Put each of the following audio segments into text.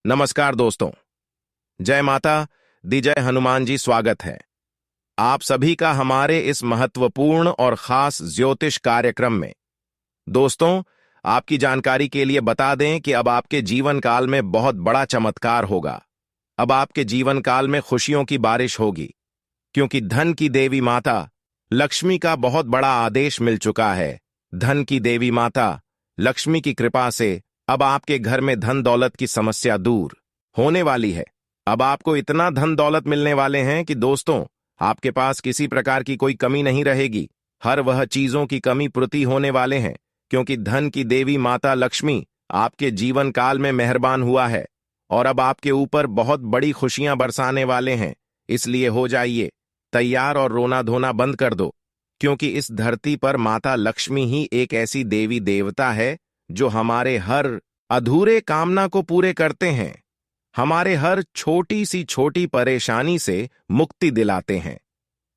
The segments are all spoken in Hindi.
नमस्कार दोस्तों। जय माता दी जय हनुमान जी। स्वागत है आप सभी का हमारे इस महत्वपूर्ण और खास ज्योतिष कार्यक्रम में। दोस्तों, आपकी जानकारी के लिए बता दें कि अब आपके जीवन काल में बहुत बड़ा चमत्कार होगा। अब आपके जीवन काल में खुशियों की बारिश होगी, क्योंकि धन की देवी माता लक्ष्मी का बहुत बड़ा आदेश मिल चुका है। धन की देवी माता लक्ष्मी की कृपा से अब आपके घर में धन दौलत की समस्या दूर होने वाली है। अब आपको इतना धन दौलत मिलने वाले हैं कि दोस्तों, आपके पास किसी प्रकार की कोई कमी नहीं रहेगी। हर वह चीजों की कमी पूर्ति होने वाले हैं, क्योंकि धन की देवी माता लक्ष्मी आपके जीवन काल में मेहरबान हुआ है और अब आपके ऊपर बहुत बड़ी खुशियां बरसाने वाले हैं। इसलिए हो जाइए तैयार और रोना धोना बंद कर दो, क्योंकि इस धरती पर माता लक्ष्मी ही एक ऐसी देवी देवता है जो हमारे हर अधूरे कामना को पूरे करते हैं, हमारे हर छोटी सी छोटी परेशानी से मुक्ति दिलाते हैं।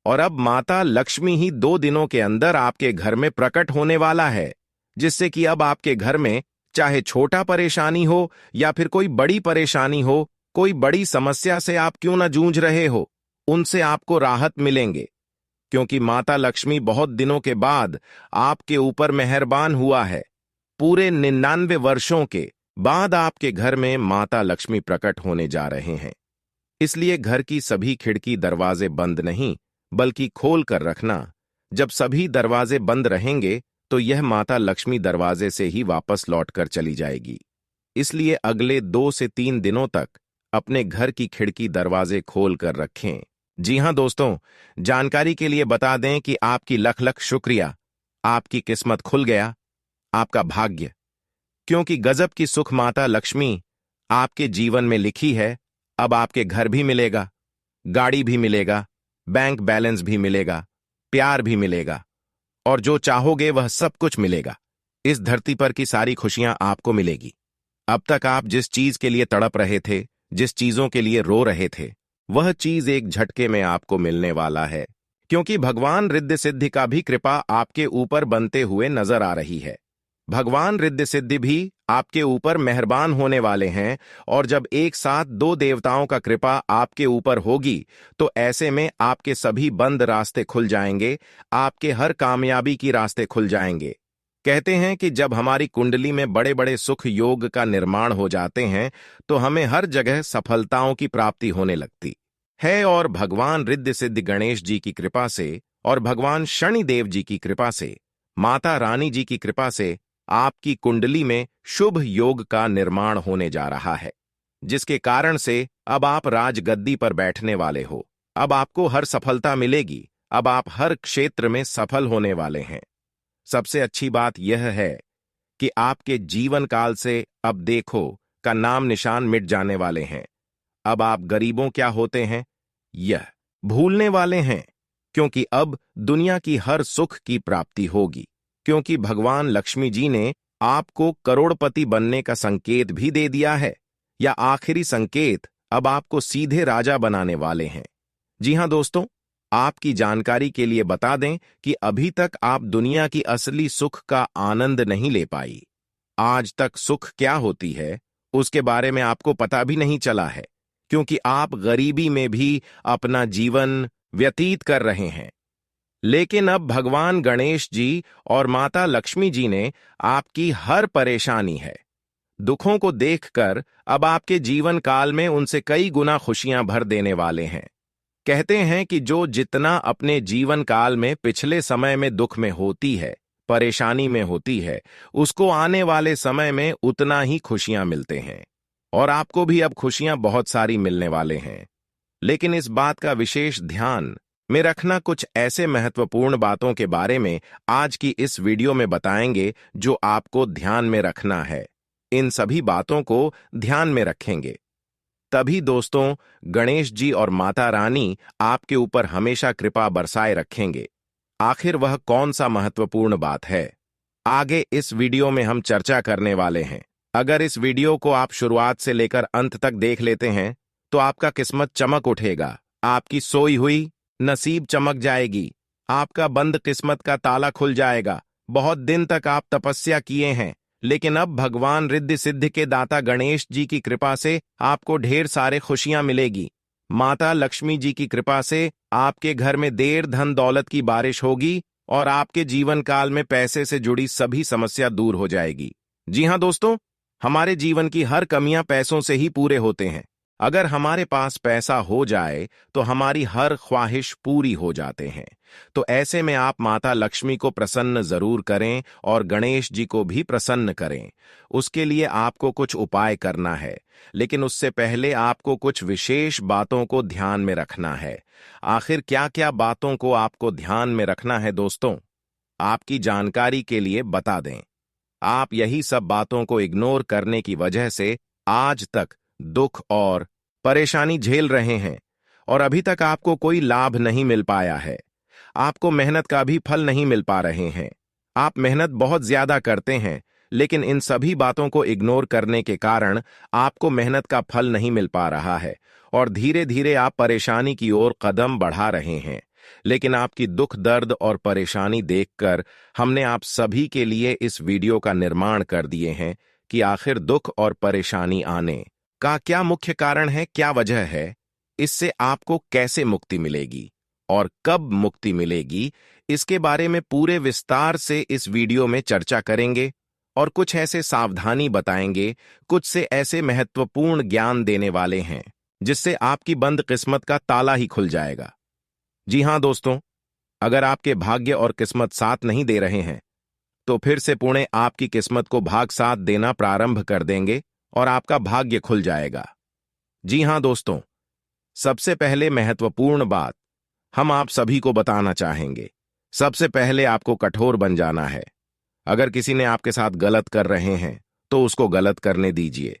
और अब माता लक्ष्मी ही 2 दिनों के अंदर आपके घर में प्रकट होने वाला है, जिससे कि अब आपके घर में चाहे छोटा परेशानी हो या फिर कोई बड़ी परेशानी हो, कोई बड़ी समस्या से आप क्यों न जूझ रहे हो, उनसे आपको राहत मिलेंगे, क्योंकि माता लक्ष्मी बहुत दिनों के बाद आपके ऊपर मेहरबान हुआ है। पूरे 99 वर्षों के बाद आपके घर में माता लक्ष्मी प्रकट होने जा रहे हैं। इसलिए घर की सभी खिड़की दरवाजे बंद नहीं, बल्कि खोल कर रखना। जब सभी दरवाजे बंद रहेंगे तो यह माता लक्ष्मी दरवाजे से ही वापस लौटकर चली जाएगी। इसलिए अगले 2 से 3 दिनों तक अपने घर की खिड़की दरवाजे खोल कर रखें। जी हां दोस्तों, जानकारी के लिए बता दें कि आपकी लख लख शुक्रिया। आपकी किस्मत खुल गया, आपका भाग्य, क्योंकि गजब की सुख माता लक्ष्मी आपके जीवन में लिखी है। अब आपके घर भी मिलेगा, गाड़ी भी मिलेगा, बैंक बैलेंस भी मिलेगा, प्यार भी मिलेगा, और जो चाहोगे वह सब कुछ मिलेगा। इस धरती पर की सारी खुशियां आपको मिलेगी। अब तक आप जिस चीज के लिए तड़प रहे थे, जिस चीजों के लिए रो रहे थे, वह चीज एक झटके में आपको मिलने वाला है, क्योंकि भगवान रिद्धि सिद्धि का भी कृपा आपके ऊपर बनते हुए नजर आ रही है। भगवान रिद्धि सिद्धि भी आपके ऊपर मेहरबान होने वाले हैं, और जब एक साथ 2 देवताओं का कृपा आपके ऊपर होगी तो ऐसे में आपके सभी बंद रास्ते खुल जाएंगे, आपके हर कामयाबी की रास्ते खुल जाएंगे। कहते हैं कि जब हमारी कुंडली में बड़े बड़े सुख योग का निर्माण हो जाते हैं तो हमें हर जगह सफलताओं की प्राप्ति होने लगती है, और भगवान रिद्धि सिद्धि गणेश जी की कृपा से और भगवान शनिदेव जी की कृपा से, माता रानी जी की कृपा से आपकी कुंडली में शुभ योग का निर्माण होने जा रहा है, जिसके कारण से अब आप राजगद्दी पर बैठने वाले हो। अब आपको हर सफलता मिलेगी, अब आप हर क्षेत्र में सफल होने वाले हैं। सबसे अच्छी बात यह है कि आपके जीवन काल से अब देखो का नाम निशान मिट जाने वाले हैं। अब आप गरीबों क्या होते हैं यह भूलने वाले हैं, क्योंकि अब दुनिया की हर सुख की प्राप्ति होगी, क्योंकि भगवान लक्ष्मी जी ने आपको करोड़पति बनने का संकेत भी दे दिया है, या आखिरी संकेत, अब आपको सीधे राजा बनाने वाले हैं। जी हां दोस्तों, आपकी जानकारी के लिए बता दें कि अभी तक आप दुनिया की असली सुख का आनंद नहीं ले पाई। आज तक सुख क्या होती है उसके बारे में आपको पता भी नहीं चला है, क्योंकि आप गरीबी में भी अपना जीवन व्यतीत कर रहे हैं। लेकिन अब भगवान गणेश जी और माता लक्ष्मी जी ने आपकी हर परेशानी है, दुखों को देखकर अब आपके जीवन काल में उनसे कई गुना खुशियां भर देने वाले हैं। कहते हैं कि जो जितना अपने जीवन काल में पिछले समय में दुख में होती है, परेशानी में होती है, उसको आने वाले समय में उतना ही खुशियां मिलते हैं, और आपको भी अब खुशियां बहुत सारी मिलने वाले हैं। लेकिन इस बात का विशेष ध्यान में रखना, कुछ ऐसे महत्वपूर्ण बातों के बारे में आज की इस वीडियो में बताएंगे जो आपको ध्यान में रखना है। इन सभी बातों को ध्यान में रखेंगे तभी दोस्तों गणेश जी और माता रानी आपके ऊपर हमेशा कृपा बरसाए रखेंगे। आखिर वह कौन सा महत्वपूर्ण बात है, आगे इस वीडियो में हम चर्चा करने वाले हैं। अगर इस वीडियो को आप शुरुआत से लेकर अंत तक देख लेते हैं तो आपका किस्मत चमक उठेगा, आपकी सोई हुई नसीब चमक जाएगी, आपका बंद किस्मत का ताला खुल जाएगा। बहुत दिन तक आप तपस्या किए हैं, लेकिन अब भगवान रिद्धि सिद्धि के दाता गणेश जी की कृपा से आपको ढेर सारे खुशियां मिलेगी। माता लक्ष्मी जी की कृपा से आपके घर में देर धन दौलत की बारिश होगी और आपके जीवन काल में पैसे से जुड़ी सभी समस्या दूर हो जाएगी। जी हाँ दोस्तों, हमारे जीवन की हर कमियां पैसों से ही पूरे होते हैं। अगर हमारे पास पैसा हो जाए तो हमारी हर ख्वाहिश पूरी हो जाते हैं। तो ऐसे में आप माता लक्ष्मी को प्रसन्न जरूर करें और गणेश जी को भी प्रसन्न करें। उसके लिए आपको कुछ उपाय करना है, लेकिन उससे पहले आपको कुछ विशेष बातों को ध्यान में रखना है। आखिर क्या क्या बातों को आपको ध्यान में रखना है दोस्तों, आपकी जानकारी के लिए बता दें। आप यही सब बातों को इग्नोर करने की वजह से आज तक दुख और परेशानी झेल रहे हैं और अभी तक आपको कोई लाभ नहीं मिल पाया है। आपको मेहनत का भी फल नहीं मिल पा रहे हैं। आप मेहनत बहुत ज्यादा करते हैं, लेकिन इन सभी बातों को इग्नोर करने के कारण आपको मेहनत का फल नहीं मिल पा रहा है और धीरे धीरे आप परेशानी की ओर कदम बढ़ा रहे हैं। लेकिन आपकी दुख दर्द और परेशानी देखकर हमने आप सभी के लिए इस वीडियो का निर्माण कर दिए हैं कि आखिर दुख और परेशानी आने का क्या मुख्य कारण है, क्या वजह है, इससे आपको कैसे मुक्ति मिलेगी और कब मुक्ति मिलेगी, इसके बारे में पूरे विस्तार से इस वीडियो में चर्चा करेंगे और कुछ ऐसे सावधानी बताएंगे, कुछ से ऐसे महत्वपूर्ण ज्ञान देने वाले हैं जिससे आपकी बंद किस्मत का ताला ही खुल जाएगा। जी हां दोस्तों, अगर आपके भाग्य और किस्मत साथ नहीं दे रहे हैं तो फिर से पुणे आपकी किस्मत को भाग साथ देना प्रारंभ कर देंगे और आपका भाग्य खुल जाएगा। जी हां दोस्तों, सबसे पहले महत्वपूर्ण बात हम आप सभी को बताना चाहेंगे। सबसे पहले आपको कठोर बन जाना है। अगर किसी ने आपके साथ गलत कर रहे हैं तो उसको गलत करने दीजिए।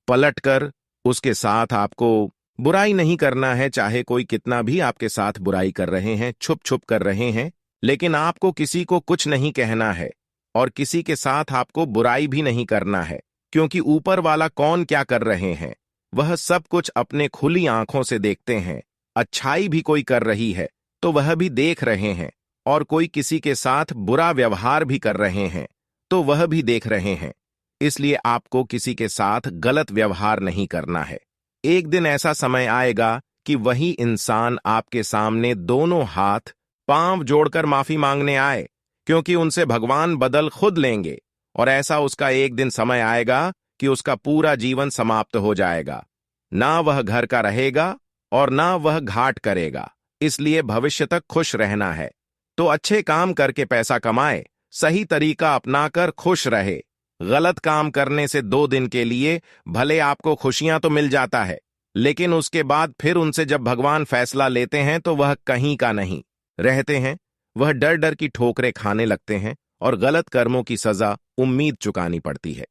पलटकर उसके साथ आपको बुराई नहीं करना है, चाहे कोई कितना भी आपके साथ बुराई कर रहे हैं, छुप छुप कर रहे हैं, लेकिन आपको किसी को कुछ नहीं कहना है और किसी के साथ आपको बुराई भी नहीं करना है, क्योंकि ऊपर वाला कौन क्या कर रहे हैं वह सब कुछ अपने खुली आंखों से देखते हैं। अच्छाई भी कोई कर रही है तो वह भी देख रहे हैं और कोई किसी के साथ बुरा व्यवहार भी कर रहे हैं तो वह भी देख रहे हैं। इसलिए आपको किसी के साथ गलत व्यवहार नहीं करना है। एक दिन ऐसा समय आएगा कि वही इंसान आपके सामने दोनों हाथ पांव जोड़कर माफी मांगने आए, क्योंकि उनसे भगवान बदल खुद लेंगे और ऐसा उसका एक दिन समय आएगा कि उसका पूरा जीवन समाप्त हो जाएगा। ना वह घर का रहेगा और ना वह घाट करेगा। इसलिए भविष्य तक खुश रहना है तो अच्छे काम करके पैसा कमाए, सही तरीका अपनाकर खुश रहे। गलत काम करने से 2 दिन के लिए भले आपको खुशियां तो मिल जाता है, लेकिन उसके बाद फिर उनसे जब भगवान फैसला लेते हैं तो वह कहीं का नहीं रहते हैं। वह डर डर की ठोकरें खाने लगते हैं और गलत कर्मों की सजा उम्मीद चुकानी पड़ती है।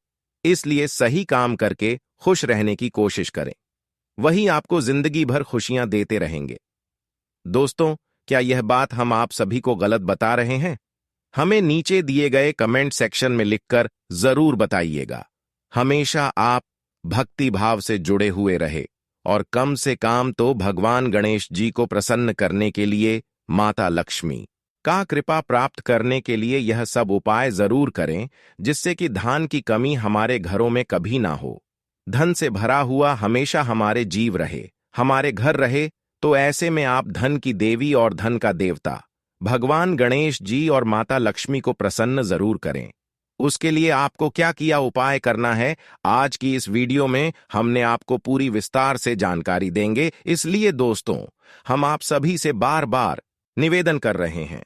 इसलिए सही काम करके खुश रहने की कोशिश करें, वही आपको जिंदगी भर खुशियां देते रहेंगे। दोस्तों, क्या यह बात हम आप सभी को गलत बता रहे हैं? हमें नीचे दिए गए कमेंट सेक्शन में लिखकर जरूर बताइएगा। हमेशा आप भक्ति भाव से जुड़े हुए रहे और कम से कम तो भगवान गणेश जी को प्रसन्न करने के लिए माता लक्ष्मी का कृपा प्राप्त करने के लिए यह सब उपाय जरूर करें, जिससे कि धन की कमी हमारे घरों में कभी ना हो। धन से भरा हुआ हमेशा हमारे जीव रहे, हमारे घर रहे। तो ऐसे में आप धन की देवी और धन का देवता भगवान गणेश जी और माता लक्ष्मी को प्रसन्न जरूर करें। उसके लिए आपको क्या किया उपाय करना है, आज की इस वीडियो में हमने आपको पूरी विस्तार से जानकारी देंगे। इसलिए दोस्तों, हम आप सभी से बार बार निवेदन कर रहे हैं,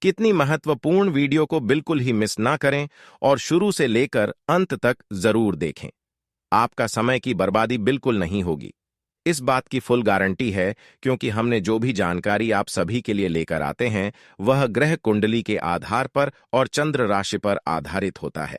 कितनी महत्वपूर्ण वीडियो को बिल्कुल ही मिस ना करें और शुरू से लेकर अंत तक जरूर देखें। आपका समय की बर्बादी बिल्कुल नहीं होगी, इस बात की फुल गारंटी है, क्योंकि हमने जो भी जानकारी आप सभी के लिए लेकर आते हैं वह ग्रह कुंडली के आधार पर और चंद्र राशि पर आधारित होता है।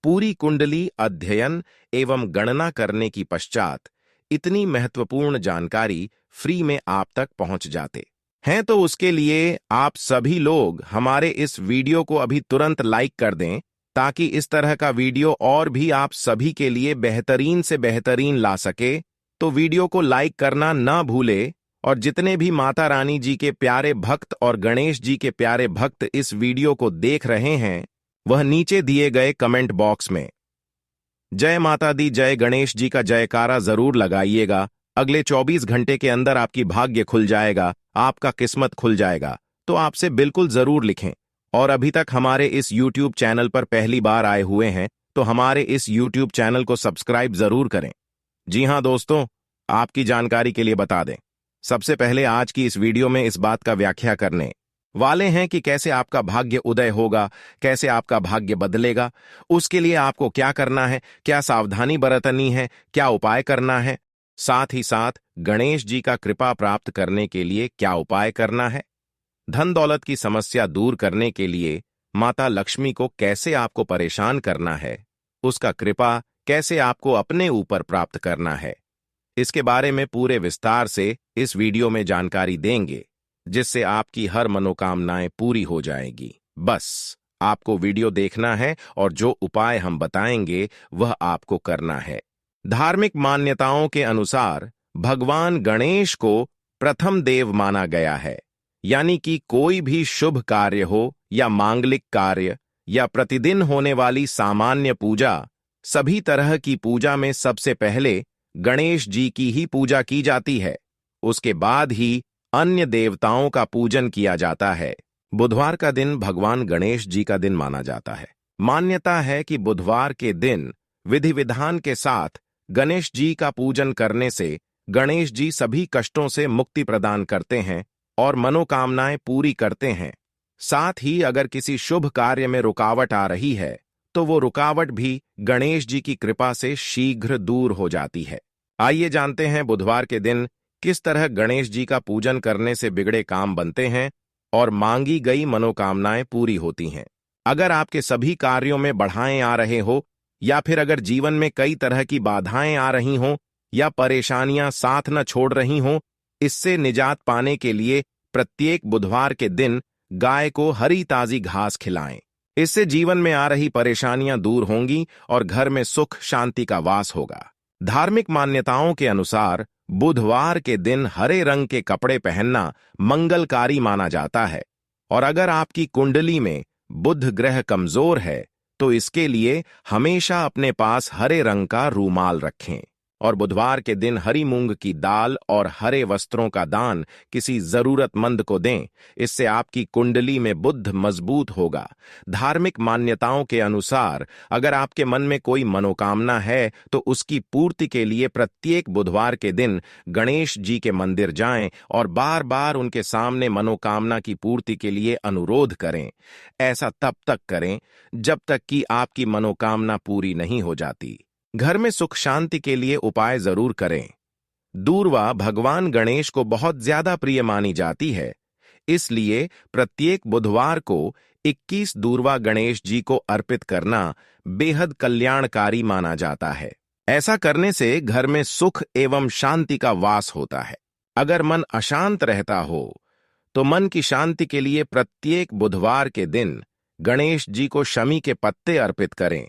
पूरी कुंडली अध्ययन एवं गणना करने की पश्चात इतनी महत्वपूर्ण जानकारी फ्री में आप तक पहुंच जाते हैं। तो उसके लिए आप सभी लोग हमारे इस वीडियो को अभी तुरंत लाइक कर दें, ताकि इस तरह का वीडियो और भी आप सभी के लिए बेहतरीन से बेहतरीन ला सके। तो वीडियो को लाइक करना ना भूले और जितने भी माता रानी जी के प्यारे भक्त और गणेश जी के प्यारे भक्त इस वीडियो को देख रहे हैं, वह नीचे दिए गए कमेंट बॉक्स में जय माता दी जय गणेश जी का जयकारा जरूर लगाइएगा। अगले 24 घंटे के अंदर आपकी भाग्य खुल जाएगा, आपका किस्मत खुल जाएगा। तो आपसे बिल्कुल जरूर लिखें। और अभी तक हमारे इस YouTube चैनल पर पहली बार आए हुए हैं तो हमारे इस YouTube चैनल को सब्सक्राइब जरूर करें। जी हां दोस्तों, आपकी जानकारी के लिए बता दें, सबसे पहले आज की इस वीडियो में इस बात का व्याख्या करने वाले हैं कि कैसे आपका भाग्य उदय होगा, कैसे आपका भाग्य बदलेगा, उसके लिए आपको क्या करना है, क्या सावधानी बरतनी है, क्या उपाय करना है, साथ ही साथ गणेश जी का कृपा प्राप्त करने के लिए क्या उपाय करना है, धन दौलत की समस्या दूर करने के लिए माता लक्ष्मी को कैसे आपको परेशान करना है, उसका कृपा कैसे आपको अपने ऊपर प्राप्त करना है, इसके बारे में पूरे विस्तार से इस वीडियो में जानकारी देंगे, जिससे आपकी हर मनोकामनाएं पूरी हो जाएगी। बस आपको वीडियो देखना है और जो उपाय हम बताएंगे वह आपको करना है। धार्मिक मान्यताओं के अनुसार भगवान गणेश को प्रथम देव माना गया है, यानी कि कोई भी शुभ कार्य हो या मांगलिक कार्य या प्रतिदिन होने वाली सामान्य पूजा, सभी तरह की पूजा में सबसे पहले गणेश जी की ही पूजा की जाती है। उसके बाद ही अन्य देवताओं का पूजन किया जाता है। बुधवार का दिन भगवान गणेश जी का दिन माना जाता है। मान्यता है कि बुधवार के दिन विधि विधान के साथ गणेश जी का पूजन करने से गणेश जी सभी कष्टों से मुक्ति प्रदान करते हैं और मनोकामनाएं पूरी करते हैं। साथ ही अगर किसी शुभ कार्य में रुकावट आ रही है तो वो रुकावट भी गणेश जी की कृपा से शीघ्र दूर हो जाती है। आइए जानते हैं बुधवार के दिन किस तरह गणेश जी का पूजन करने से बिगड़े काम बनते हैं और मांगी गई मनोकामनाएं पूरी होती हैं। अगर आपके सभी कार्यों में बाधाएं आ रहे हो या फिर अगर जीवन में कई तरह की बाधाएं आ रही हों या परेशानियां साथ न छोड़ रही हों, इससे निजात पाने के लिए प्रत्येक बुधवार के दिन गाय को हरी ताजी घास खिलाएं। इससे जीवन में आ रही परेशानियां दूर होंगी और घर में सुख शांति का वास होगा। धार्मिक मान्यताओं के अनुसार बुधवार के दिन हरे रंग के कपड़े पहनना मंगलकारी माना जाता है और अगर आपकी कुंडली में बुध ग्रह कमजोर है तो इसके लिए हमेशा अपने पास हरे रंग का रूमाल रखें और बुधवार के दिन हरी मूंग की दाल और हरे वस्त्रों का दान किसी जरूरतमंद को दें। इससे आपकी कुंडली में बुध मजबूत होगा। धार्मिक मान्यताओं के अनुसार अगर आपके मन में कोई मनोकामना है तो उसकी पूर्ति के लिए प्रत्येक बुधवार के दिन गणेश जी के मंदिर जाएं और बार बार उनके सामने मनोकामना की पूर्ति के लिए अनुरोध करें। ऐसा तब तक करें जब तक कि आपकी मनोकामना पूरी नहीं हो जाती। घर में सुख शांति के लिए उपाय जरूर करें। दूर्वा भगवान गणेश को बहुत ज्यादा प्रिय मानी जाती है, इसलिए प्रत्येक बुधवार को 21 दूर्वा गणेश जी को अर्पित करना बेहद कल्याणकारी माना जाता है। ऐसा करने से घर में सुख एवं शांति का वास होता है। अगर मन अशांत रहता हो तो मन की शांति के लिए प्रत्येक बुधवार के दिन गणेश जी को शमी के पत्ते अर्पित करें।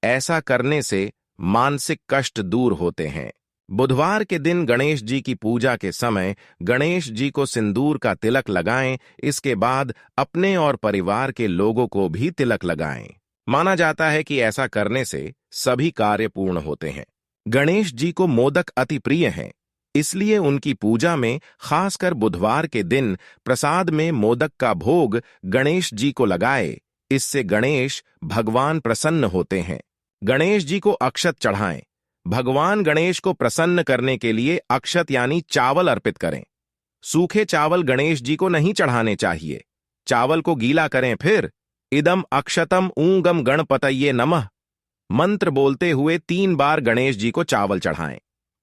ऐसा करने से मानसिक कष्ट दूर होते हैं। बुधवार के दिन गणेश जी की पूजा के समय गणेश जी को सिंदूर का तिलक लगाएं। इसके बाद अपने और परिवार के लोगों को भी तिलक लगाएं। माना जाता है कि ऐसा करने से सभी कार्य पूर्ण होते हैं। गणेश जी को मोदक अति प्रिय हैं, इसलिए उनकी पूजा में खासकर बुधवार के दिन प्रसाद में मोदक का भोग गणेश जी को लगाए। इससे गणेश भगवान प्रसन्न होते हैं। गणेश जी को अक्षत चढ़ाएं। भगवान गणेश को प्रसन्न करने के लिए अक्षत यानी चावल अर्पित करें। सूखे चावल गणेश जी को नहीं चढ़ाने चाहिए। चावल को गीला करें, फिर इदम अक्षतम ऊंगम गणपतये नमः मंत्र बोलते हुए 3 बार गणेश जी को चावल चढ़ाएं।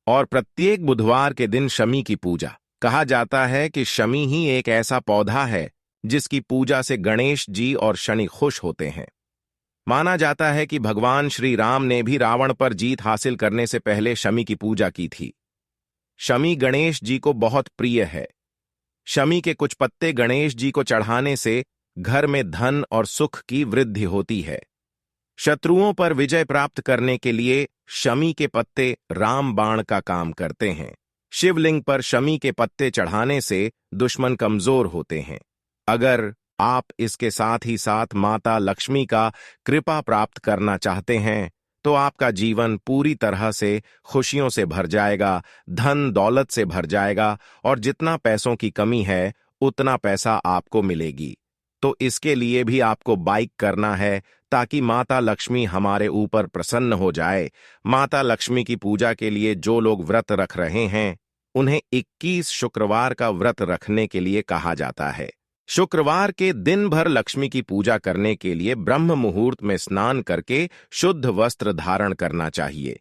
और प्रत्येक बुधवार के दिन शमी की पूजा। कहा जाता है कि शमी ही एक ऐसा पौधा है जिसकी पूजा से गणेश जी और शनि खुश होते हैं। माना जाता है कि भगवान श्री राम ने भी रावण पर जीत हासिल करने से पहले शमी की पूजा की थी। शमी गणेश जी को बहुत प्रिय है। शमी के कुछ पत्ते गणेश जी को चढ़ाने से घर में धन और सुख की वृद्धि होती है। शत्रुओं पर विजय प्राप्त करने के लिए शमी के पत्ते राम बाण का काम करते हैं। शिवलिंग पर शमी के पत्ते चढ़ाने से दुश्मन कमजोर होते हैं। अगर आप इसके साथ ही साथ माता लक्ष्मी का कृपा प्राप्त करना चाहते हैं तो आपका जीवन पूरी तरह से खुशियों से भर जाएगा, धन दौलत से भर जाएगा और जितना पैसों की कमी है उतना पैसा आपको मिलेगी। तो इसके लिए भी आपको बाइक करना है ताकि माता लक्ष्मी हमारे ऊपर प्रसन्न हो जाए। माता लक्ष्मी की पूजा के लिए जो लोग व्रत रख रहे हैं उन्हें 21 शुक्रवार का व्रत रखने के लिए कहा जाता है। शुक्रवार के दिन भर लक्ष्मी की पूजा करने के लिए ब्रह्म मुहूर्त में स्नान करके शुद्ध वस्त्र धारण करना चाहिए।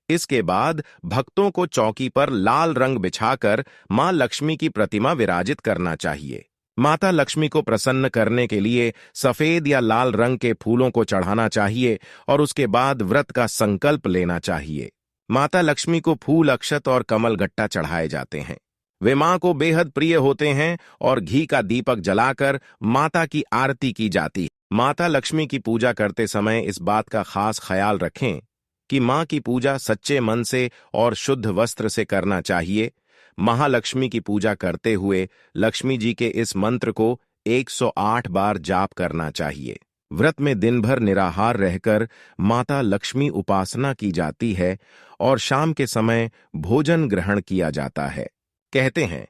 इसके बाद भक्तों को चौकी पर लाल रंग बिछाकर मां लक्ष्मी की प्रतिमा विराजित करना चाहिए। माता लक्ष्मी को प्रसन्न करने के लिए सफेद या लाल रंग के फूलों को चढ़ाना चाहिए और उसके बाद व्रत का संकल्प लेना चाहिए। माता लक्ष्मी को फूल, अक्षत और कमल गट्टा चढ़ाए जाते हैं। वे मां को बेहद प्रिय होते हैं और घी का दीपक जलाकर माता की आरती की जाती है। माता लक्ष्मी की पूजा करते समय इस बात का खास ख्याल रखें कि मां की पूजा सच्चे मन से और शुद्ध वस्त्र से करना चाहिए। महालक्ष्मी की पूजा करते हुए लक्ष्मी जी के इस मंत्र को 108 बार जाप करना चाहिए। व्रत में दिन भर निराहार रहकर माता लक्ष्मी उपासना की जाती है और शाम के समय भोजन ग्रहण किया जाता है। कहते हैं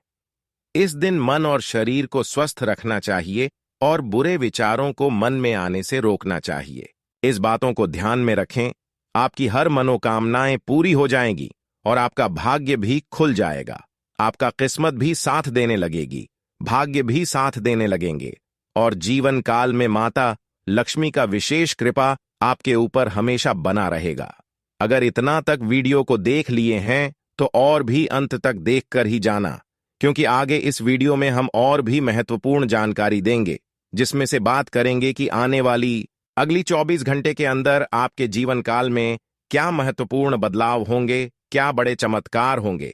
इस दिन मन और शरीर को स्वस्थ रखना चाहिए और बुरे विचारों को मन में आने से रोकना चाहिए। इस बातों को ध्यान में रखें, आपकी हर मनोकामनाएं पूरी हो जाएंगी और आपका भाग्य भी खुल जाएगा। आपका किस्मत भी साथ देने लगेगी, भाग्य भी साथ देने लगेंगे और जीवन काल में माता लक्ष्मी का विशेष कृपा आपके ऊपर हमेशा बना रहेगा। अगर इतना तक वीडियो को देख लिए हैं तो और भी अंत तक देखकर ही जाना, क्योंकि आगे इस वीडियो में हम और भी महत्वपूर्ण जानकारी देंगे, जिसमें से बात करेंगे कि आने वाली अगली 24 घंटे के अंदर आपके जीवन काल में क्या महत्वपूर्ण बदलाव होंगे, क्या बड़े चमत्कार होंगे,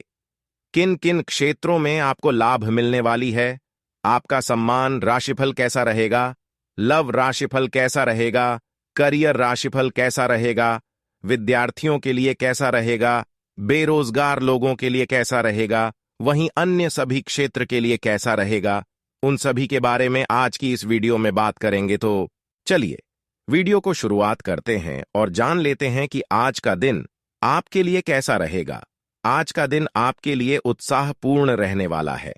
किन किन क्षेत्रों में आपको लाभ मिलने वाली है, आपका सम्मान राशिफल कैसा रहेगा, लव राशिफल कैसा रहेगा, करियर राशिफल कैसा रहेगा, विद्यार्थियों के लिए कैसा रहेगा, बेरोजगार लोगों के लिए कैसा रहेगा, वहीं अन्य सभी क्षेत्र के लिए कैसा रहेगा, उन सभी के बारे में आज की इस वीडियो में बात करेंगे। तो चलिए वीडियो को शुरुआत करते हैं और जान लेते हैं कि आज का दिन आपके लिए कैसा रहेगा। आज का दिन आपके लिए उत्साहपूर्ण रहने वाला है।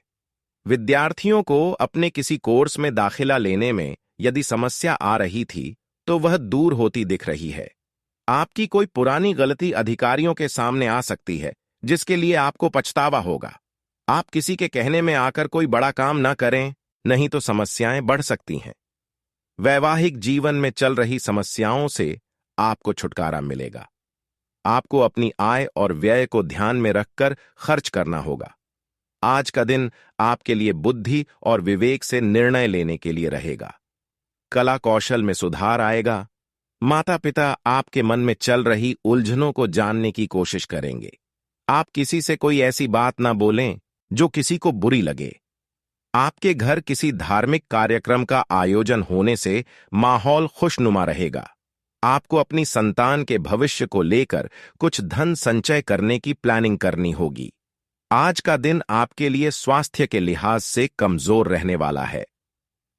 विद्यार्थियों को अपने किसी कोर्स में दाखिला लेने में यदि समस्या आ रही थी तो वह दूर होती दिख रही है। आपकी कोई पुरानी गलती अधिकारियों के सामने आ सकती है जिसके लिए आपको पछतावा होगा। आप किसी के कहने में आकर कोई बड़ा काम न करें, नहीं तो समस्याएं बढ़ सकती हैं। वैवाहिक जीवन में चल रही समस्याओं से आपको छुटकारा मिलेगा। आपको अपनी आय और व्यय को ध्यान में रखकर खर्च करना होगा। आज का दिन आपके लिए बुद्धि और विवेक से निर्णय लेने के लिए रहेगा। कला कौशल में सुधार आएगा। माता पिता आपके मन में चल रही उलझनों को जानने की कोशिश करेंगे। आप किसी से कोई ऐसी बात ना बोलें जो किसी को बुरी लगे। आपके घर किसी धार्मिक कार्यक्रम का आयोजन होने से माहौल खुशनुमा रहेगा। आपको अपनी संतान के भविष्य को लेकर कुछ धन संचय करने की प्लानिंग करनी होगी। आज का दिन आपके लिए स्वास्थ्य के लिहाज से कमजोर रहने वाला है।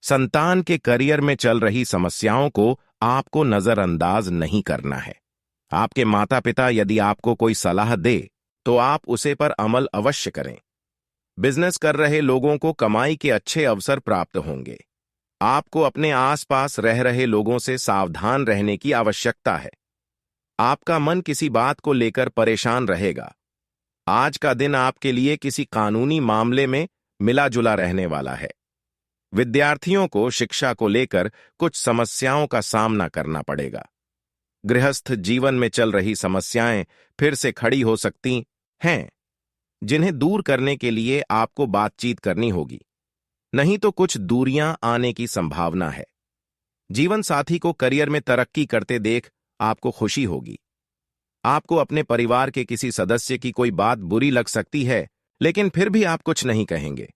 संतान के करियर में चल रही समस्याओं को आपको नजरअंदाज नहीं करना है। आपके माता पिता यदि आपको कोई सलाह दे तो आप उसे पर अमल अवश्य करें। बिजनेस कर रहे लोगों को कमाई के अच्छे अवसर प्राप्त होंगे। आपको अपने आसपास रह रहे लोगों से सावधान रहने की आवश्यकता है। आपका मन किसी बात को लेकर परेशान रहेगा। आज का दिन आपके लिए किसी कानूनी मामले में मिला जुला रहने वाला है। विद्यार्थियों को शिक्षा को लेकर कुछ समस्याओं का सामना करना पड़ेगा। गृहस्थ जीवन में चल रही समस्याएं फिर से खड़ी हो सकती हैं, जिन्हें दूर करने के लिए आपको बातचीत करनी होगी, नहीं तो कुछ दूरियां आने की संभावना है। जीवन साथी को करियर में तरक्की करते देख आपको खुशी होगी। आपको अपने परिवार के किसी सदस्य की कोई बात बुरी लग सकती है, लेकिन फिर भी आप कुछ नहीं कहेंगे।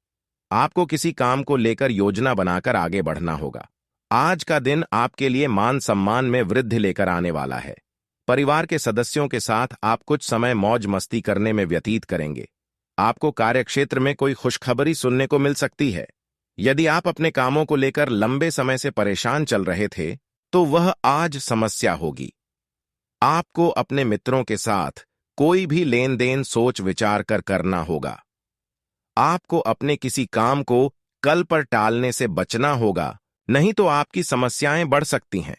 आपको किसी काम को लेकर योजना बनाकर आगे बढ़ना होगा। आज का दिन आपके लिए मान सम्मान में वृद्धि लेकर आने वाला है। परिवार के सदस्यों के साथ आप कुछ समय मौज मस्ती करने में व्यतीत करेंगे। आपको कार्यक्षेत्र में कोई खुशखबरी सुनने को मिल सकती है। यदि आप अपने कामों को लेकर लंबे समय से परेशान चल रहे थे, तो वह आज समस्या होगी। आपको अपने मित्रों के साथ कोई भी लेन देन सोच विचार कर करना होगा। आपको अपने किसी काम को कल पर टालने से बचना होगा, नहीं तो आपकी समस्याएं बढ़ सकती हैं।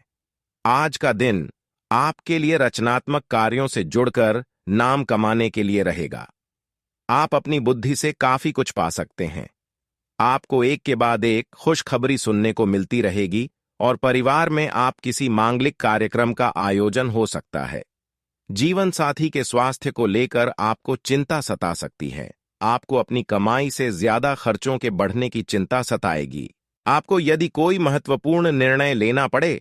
आज का दिन आपके लिए रचनात्मक कार्यों से जुड़कर नाम कमाने के लिए रहेगा। आप अपनी बुद्धि से काफी कुछ पा सकते हैं। आपको एक के बाद एक खुशखबरी सुनने को मिलती रहेगी और परिवार में आप किसी मांगलिक कार्यक्रम का आयोजन हो सकता है। जीवन साथी के स्वास्थ्य को लेकर आपको चिंता सता सकती है। आपको अपनी कमाई से ज्यादा खर्चों के बढ़ने की चिंता सताएगी। आपको यदि कोई महत्वपूर्ण निर्णय लेना पड़े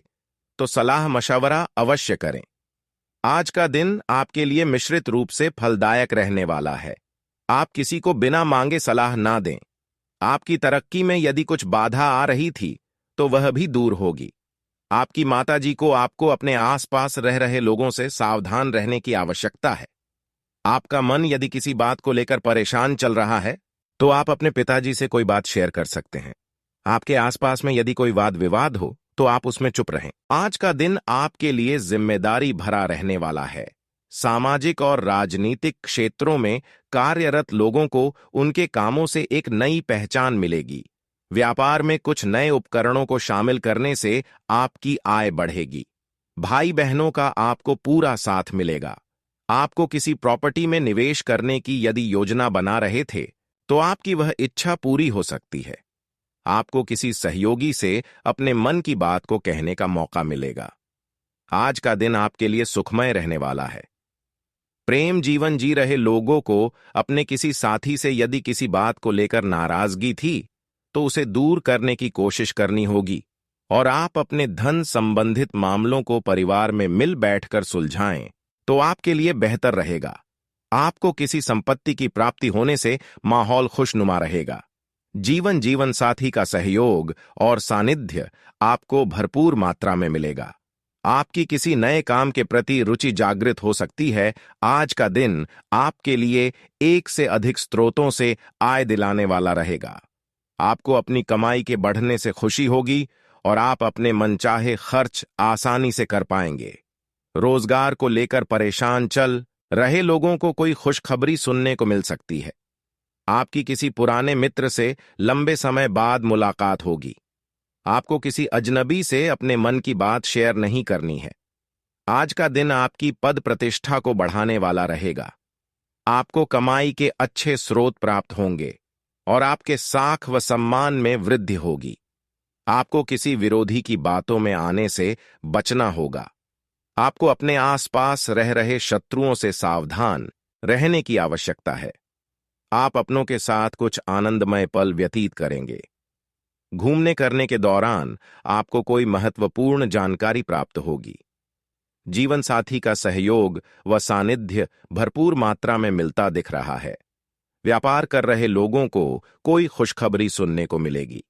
तो सलाह मशवरा अवश्य करें। आज का दिन आपके लिए मिश्रित रूप से फलदायक रहने वाला है। आप किसी को बिना मांगे सलाह ना दें। आपकी तरक्की में यदि कुछ बाधा आ रही थी तो वह भी दूर होगी। आपकी माताजी को आपको अपने आसपास रह रहे लोगों से सावधान रहने की आवश्यकता है। आपका मन यदि किसी बात को लेकर परेशान चल रहा है तो आप अपने पिताजी से कोई बात शेयर कर सकते हैं। आपके आसपास में यदि कोई वाद विवाद हो तो आप उसमें चुप रहें। आज का दिन आपके लिए जिम्मेदारी भरा रहने वाला है। सामाजिक और राजनीतिक क्षेत्रों में कार्यरत लोगों को उनके कामों से एक नई पहचान मिलेगी। व्यापार में कुछ नए उपकरणों को शामिल करने से आपकी आय बढ़ेगी। भाई बहनों का आपको पूरा साथ मिलेगा। आपको किसी प्रॉपर्टी में निवेश करने की यदि योजना बना रहे थे तो आपकी वह इच्छा पूरी हो सकती है। आपको किसी सहयोगी से अपने मन की बात को कहने का मौका मिलेगा। आज का दिन आपके लिए सुखमय रहने वाला है। प्रेम जीवन जी रहे लोगों को अपने किसी साथी से यदि किसी बात को लेकर नाराजगी थी तो उसे दूर करने की कोशिश करनी होगी और आप अपने धन संबंधित मामलों को परिवार में मिल बैठकर सुलझाएं तो आपके लिए बेहतर रहेगा। आपको किसी संपत्ति की प्राप्ति होने से माहौल खुशनुमा रहेगा। जीवन साथी का सहयोग और सानिध्य आपको भरपूर मात्रा में मिलेगा। आपकी किसी नए काम के प्रति रुचि जागृत हो सकती है। आज का दिन आपके लिए एक से अधिक स्रोतों से आय दिलाने वाला रहेगा। आपको अपनी कमाई के बढ़ने से खुशी होगी और आप अपने मनचाहे खर्च आसानी से कर पाएंगे। रोजगार को लेकर परेशान चल रहे लोगों को कोई खुशखबरी सुनने को मिल सकती है। आपकी किसी पुराने मित्र से लंबे समय बाद मुलाकात होगी। आपको किसी अजनबी से अपने मन की बात शेयर नहीं करनी है। आज का दिन आपकी पद प्रतिष्ठा को बढ़ाने वाला रहेगा। आपको कमाई के अच्छे स्रोत प्राप्त होंगे और आपके साख व सम्मान में वृद्धि होगी। आपको किसी विरोधी की बातों में आने से बचना होगा। आपको अपने आसपास रह रहे शत्रुओं से सावधान रहने की आवश्यकता है। आप अपनों के साथ कुछ आनंदमय पल व्यतीत करेंगे। घूमने करने के दौरान आपको कोई महत्वपूर्ण जानकारी प्राप्त होगी। जीवन साथी का सहयोग व सानिध्य भरपूर मात्रा में मिलता दिख रहा है। व्यापार कर रहे लोगों को कोई खुशखबरी सुनने को मिलेगी।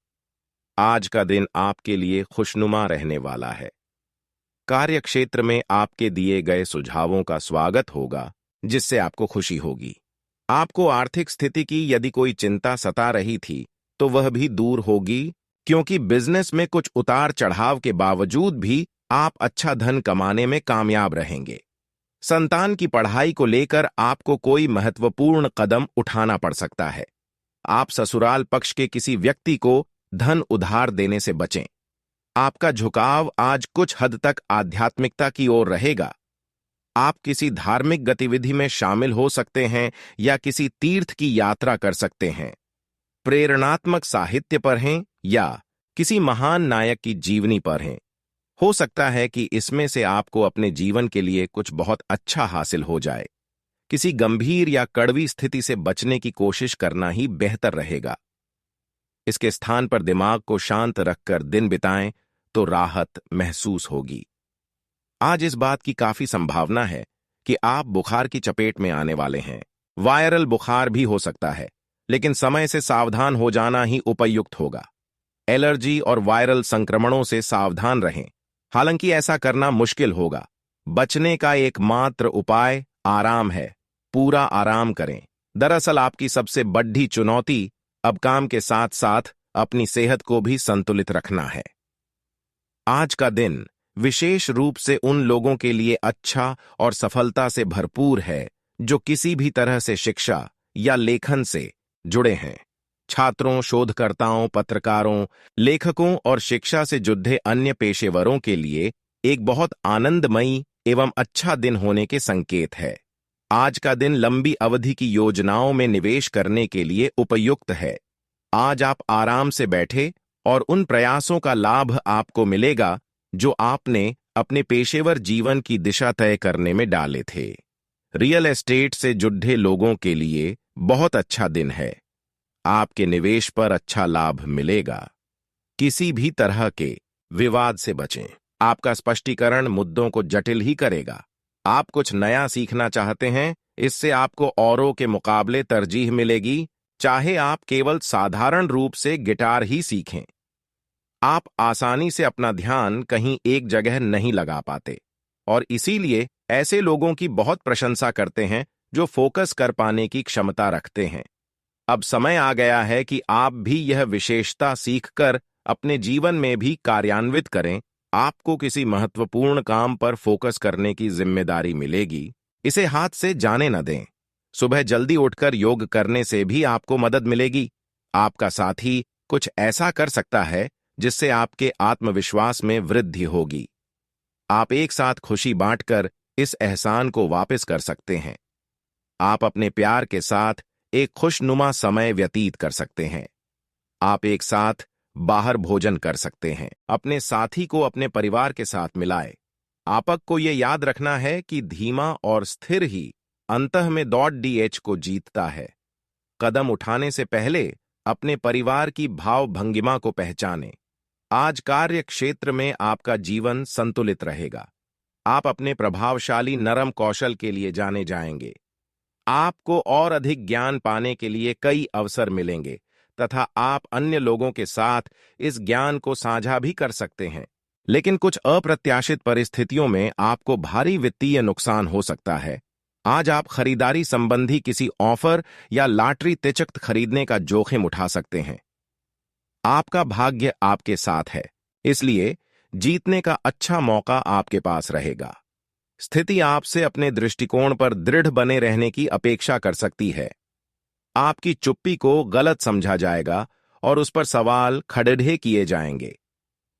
आज का दिन आपके लिए खुशनुमा रहने वाला है। कार्यक्षेत्र में आपके दिए गए सुझावों का स्वागत होगा, जिससे आपको खुशी होगी। आपको आर्थिक स्थिति की यदि कोई चिंता सता रही थी तो वह भी दूर होगी, क्योंकि बिजनेस में कुछ उतार चढ़ाव के बावजूद भी आप अच्छा धन कमाने में कामयाब रहेंगे। संतान की पढ़ाई को लेकर आपको कोई महत्वपूर्ण कदम उठाना पड़ सकता है। आप ससुराल पक्ष के किसी व्यक्ति को धन उधार देने से बचें। आपका झुकाव आज कुछ हद तक आध्यात्मिकता की ओर रहेगा। आप किसी धार्मिक गतिविधि में शामिल हो सकते हैं या किसी तीर्थ की यात्रा कर सकते हैं। प्रेरणात्मक साहित्य पर हैं या किसी महान नायक की जीवनी पर हैं। हो सकता है कि इसमें से आपको अपने जीवन के लिए कुछ बहुत अच्छा हासिल हो जाए। किसी गंभीर या कड़वी स्थिति से बचने की कोशिश करना ही बेहतर रहेगा। इसके स्थान पर दिमाग को शांत रखकर दिन बिताएं तो राहत महसूस होगी। आज इस बात की काफी संभावना है कि आप बुखार की चपेट में आने वाले हैं। वायरल बुखार भी हो सकता है, लेकिन समय से सावधान हो जाना ही उपयुक्त होगा। एलर्जी और वायरल संक्रमणों से सावधान रहें, हालांकि ऐसा करना मुश्किल होगा। बचने का एकमात्र उपाय आराम है। पूरा आराम करें। दरअसल आपकी सबसे बड़ी चुनौती अब काम के साथ साथ अपनी सेहत को भी संतुलित रखना है। आज का दिन विशेष रूप से उन लोगों के लिए अच्छा और सफलता से भरपूर है जो किसी भी तरह से शिक्षा या लेखन से जुड़े हैं। छात्रों, शोधकर्ताओं, पत्रकारों, लेखकों और शिक्षा से जुड़े अन्य पेशेवरों के लिए एक बहुत आनंदमयी एवं अच्छा दिन होने के संकेत है। आज का दिन लंबी अवधि की योजनाओं में निवेश करने के लिए उपयुक्त है। आज आप आराम से बैठे और उन प्रयासों का लाभ आपको मिलेगा जो आपने अपने पेशेवर जीवन की दिशा तय करने में डाले थे। रियल एस्टेट से जुड़े लोगों के लिए बहुत अच्छा दिन है। आपके निवेश पर अच्छा लाभ मिलेगा। किसी भी तरह के विवाद से बचें। आपका स्पष्टीकरण मुद्दों को जटिल ही करेगा। आप कुछ नया सीखना चाहते हैं, इससे आपको औरों के मुकाबले तरजीह मिलेगी, चाहे आप केवल साधारण रूप से गिटार ही सीखें। आप आसानी से अपना ध्यान कहीं एक जगह नहीं लगा पाते और इसीलिए ऐसे लोगों की बहुत प्रशंसा करते हैं जो फोकस कर पाने की क्षमता रखते हैं। अब समय आ गया है कि आप भी यह विशेषता सीखकर अपने जीवन में भी कार्यान्वित करें। आपको किसी महत्वपूर्ण काम पर फोकस करने की जिम्मेदारी मिलेगी। इसे हाथ से जाने न दें। सुबह जल्दी उठकर योग करने से भी आपको मदद मिलेगी। आपका साथी कुछ ऐसा कर सकता है जिससे आपके आत्मविश्वास में वृद्धि होगी। आप एक साथ खुशी बांटकर इस एहसान को वापस कर सकते हैं। आप अपने प्यार के साथ एक खुशनुमा समय व्यतीत कर सकते हैं। आप एक साथ बाहर भोजन कर सकते हैं। अपने साथी को अपने परिवार के साथ मिलाएं। आपको यह याद रखना है कि धीमा और स्थिर ही अंतः में दौड़ डीएच को जीतता है। कदम उठाने से पहले अपने परिवार की भाव भंगिमा को पहचानें। आज कार्य क्षेत्र में आपका जीवन संतुलित रहेगा। आप अपने प्रभावशाली नरम कौशल के लिए जाने जाएंगे। आपको और अधिक ज्ञान पाने के लिए कई अवसर मिलेंगे तथा आप अन्य लोगों के साथ इस ज्ञान को साझा भी कर सकते हैं। लेकिन कुछ अप्रत्याशित परिस्थितियों में आपको भारी वित्तीय नुकसान हो सकता है। आज आप खरीदारी संबंधी किसी ऑफर या लॉटरी टिकट खरीदने का जोखिम उठा सकते हैं। आपका भाग्य आपके साथ है, इसलिए जीतने का अच्छा मौका आपके पास रहेगा। स्थिति आपसे अपने दृष्टिकोण पर दृढ़ बने रहने की अपेक्षा कर सकती है। आपकी चुप्पी को गलत समझा जाएगा और उस पर सवाल खड़े किए जाएंगे।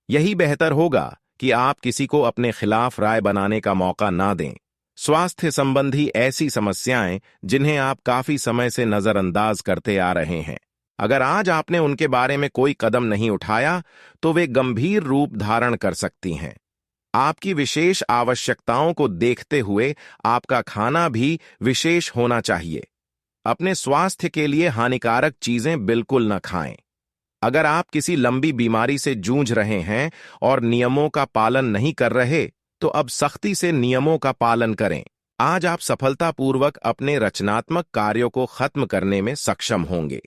यही बेहतर होगा कि आप किसी को अपने खिलाफ राय बनाने का मौका ना दें। स्वास्थ्य संबंधी ऐसी समस्याएं जिन्हें आप काफी समय से नजरअंदाज करते आ रहे हैं, अगर आज आपने उनके बारे में कोई कदम नहीं उठाया तो वे गंभीर रूप धारण कर सकती हैं। आपकी विशेष आवश्यकताओं को देखते हुए आपका खाना भी विशेष होना चाहिए। अपने स्वास्थ्य के लिए हानिकारक चीजें बिल्कुल न खाएं। अगर आप किसी लंबी बीमारी से जूझ रहे हैं और नियमों का पालन नहीं कर रहे, तो अब सख्ती से नियमों का पालन करें। आज आप सफलतापूर्वक अपने रचनात्मक कार्यों को खत्म करने में सक्षम होंगे।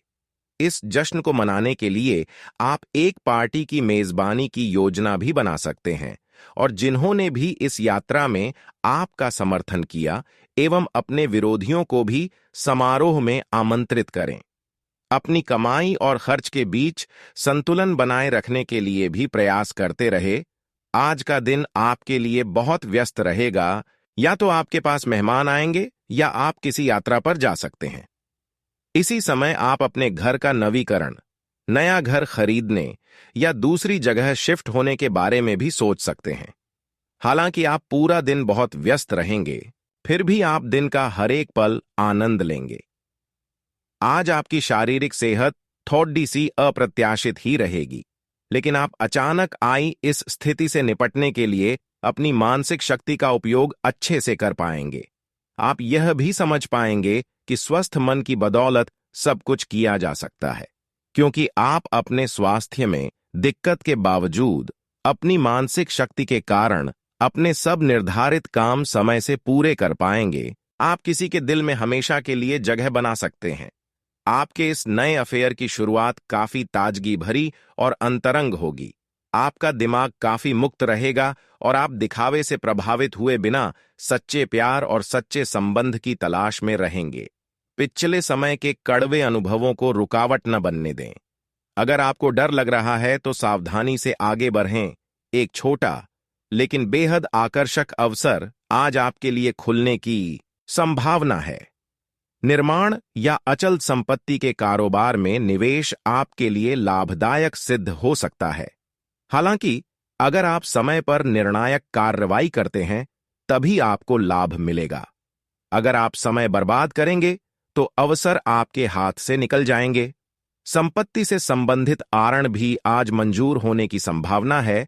इस जश्न को मनाने के लिए आप एक पार्टी की मेजबानी की योजना भी बना सकते हैं और जिन्होंने भी इस यात्रा में आपका समर्थन किया एवं अपने विरोधियों को भी समारोह में आमंत्रित करें। अपनी कमाई और खर्च के बीच संतुलन बनाए रखने के लिए भी प्रयास करते रहे। आज का दिन आपके लिए बहुत व्यस्त रहेगा। या तो आपके पास मेहमान आएंगे या आप किसी यात्रा पर जा सकते हैं। इसी समय आप अपने घर का नवीकरण, नया घर खरीदने या दूसरी जगह शिफ्ट होने के बारे में भी सोच सकते हैं। हालांकि आप पूरा दिन बहुत व्यस्त रहेंगे, फिर भी आप दिन का हर एक पल आनंद लेंगे। आज आपकी शारीरिक सेहत थोड़ी सी अप्रत्याशित ही रहेगी, लेकिन आप अचानक आई इस स्थिति से निपटने के लिए अपनी मानसिक शक्ति का उपयोग अच्छे से कर पाएंगे। आप यह भी समझ पाएंगे कि स्वस्थ मन की बदौलत सब कुछ किया जा सकता है, क्योंकि आप अपने स्वास्थ्य में दिक्कत के बावजूद अपनी मानसिक शक्ति के कारण अपने सब निर्धारित काम समय से पूरे कर पाएंगे। आप किसी के दिल में हमेशा के लिए जगह बना सकते हैं। आपके इस नए अफेयर की शुरुआत काफी ताजगी भरी और अंतरंग होगी। आपका दिमाग काफी मुक्त रहेगा और आप दिखावे से प्रभावित हुए बिना सच्चे प्यार और सच्चे संबंध की तलाश में रहेंगे। पिछले समय के कड़वे अनुभवों को रुकावट न बनने दें। अगर आपको डर लग रहा है तो सावधानी से आगे बढ़ें। एक छोटा लेकिन बेहद आकर्षक अवसर आज आपके लिए खुलने की संभावना है। निर्माण या अचल संपत्ति के कारोबार में निवेश आपके लिए लाभदायक सिद्ध हो सकता है। हालांकि अगर आप समय पर निर्णायक कार्रवाई करते हैं तभी आपको लाभ मिलेगा। अगर आप समय बर्बाद करेंगे तो अवसर आपके हाथ से निकल जाएंगे। संपत्ति से संबंधित आरण भी आज मंजूर होने की संभावना है।